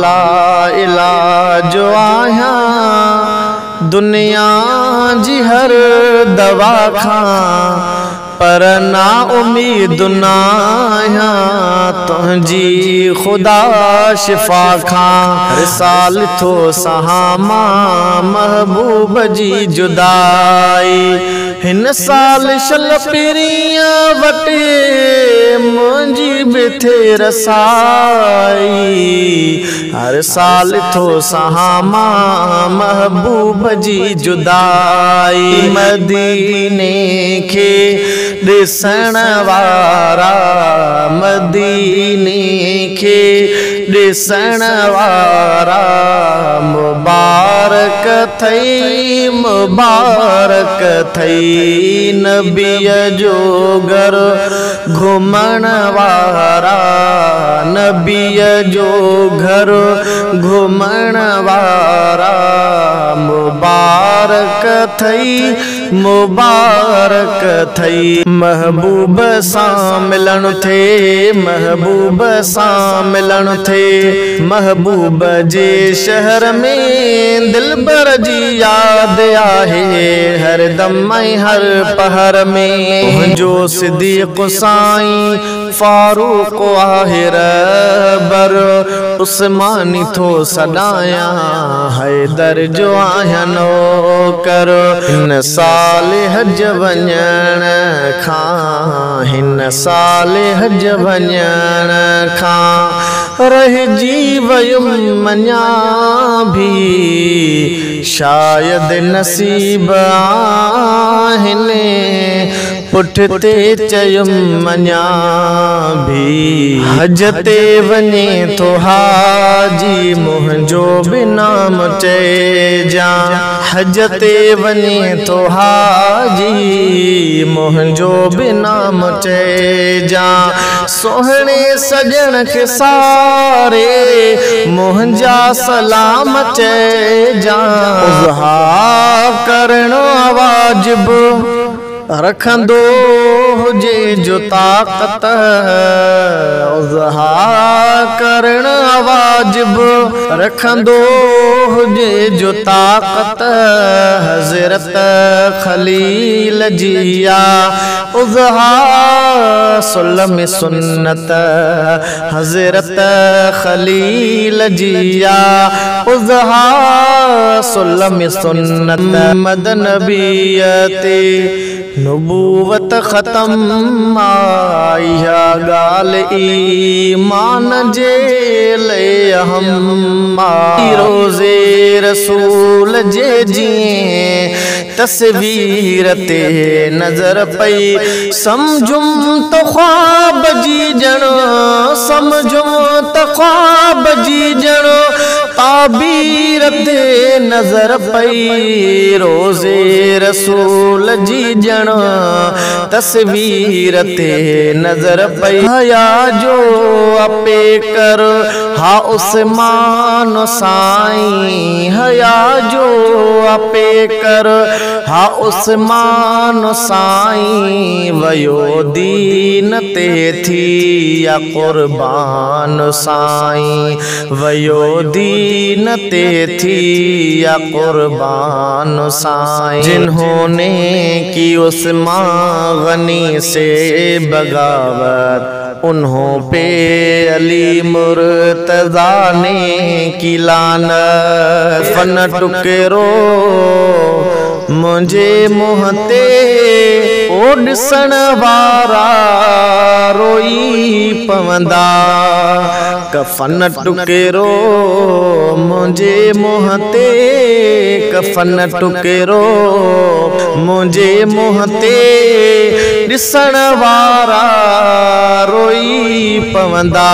ला इलाजो आहियां दुनिया जी हर दवा खां, पर ना उम्मीद ना आहियां तुंहिंजी खुदा शिफ़ा खां। हर साल थो सहां मां महबूब जी जुदाई, हिन साल शल पिरियां वटे मुंहिंजी बि थे रसाई। हर साल थो सहां मां महबूब जी जुदाई, मदीने खे ॾिसण वारा, मदीने खे ॾिसण वारा, मुबारक थई मुबारक थई। नबीअ जो घर घुमण वारा, नबीअ जो घर घुमण वारा, मुबारक थई मुबारक थई। महबूब सां मिलण थे, महबूब सां मिलण थे, महबूब जे शहर में दिलबर जी याद आहे हर दम ऐं हर पहर में। मुंहिंजो सिद्दीक़ साईं फारूक आहे रहबर, उस्मानी थो सॾायां हैदर जो आहियां नौकर। हिन साल हज वञण खां, हिन साल हज वञण खां रहिजी वयुमि मञा भी, शायद नसीब आहिनि पुठिते चयुमि मञा भी। हज ते वञे थो हाजी मुंहिंजो बि नाम चइजां, हज ते वञे थो हाजी मुंहिंजो बि नाम चइजां। सोहणे सजण खे सारे मुंहिंजा सलाम चइजां, उज़हा करणो वाजिब रखंदो हुजे जो ताक़त, उज़हा करण वाजिब रखंदो हुजे जो ताक़त। हज़रत खलील जिया उज़हा सुलम सुन्नत, हज़रत खलील जिया उज़हा सुलम सुन्नत। मद नबीयते नबूवत ख़त्म आया गाल ईमान जे ले अहम, रोज़े रसूल जे जीअं तस्वीर ते नज़र पई, समझुम तो ख्वाब जी ॼणो, समझुम तो ख्वाब जी ॼणो ताबीर ते नज़र पई। रोज़े रसूल जी ॼणो तस्वीर ते नज़र पई। हया जो अपे कर हा उस्मान साईं, हया जो अपे कर हा उस्मान साईं। वयो दीन ते थी या कुर्बान साईं, वयो दीन ते थी या कुर्बान साईं। जिन्होंने की उस्मान गनी से बगावत, उन्हों पे अली मुर्तज़ा ने की लानत। फन टुकरो मुझे मुहते ओ ॾिसण वारा रोई पवंदा, कफन टुकरो मुझे मुहते, कफन टुकरो मुझे मुहते ॾिसण वारा रोई पवंदा।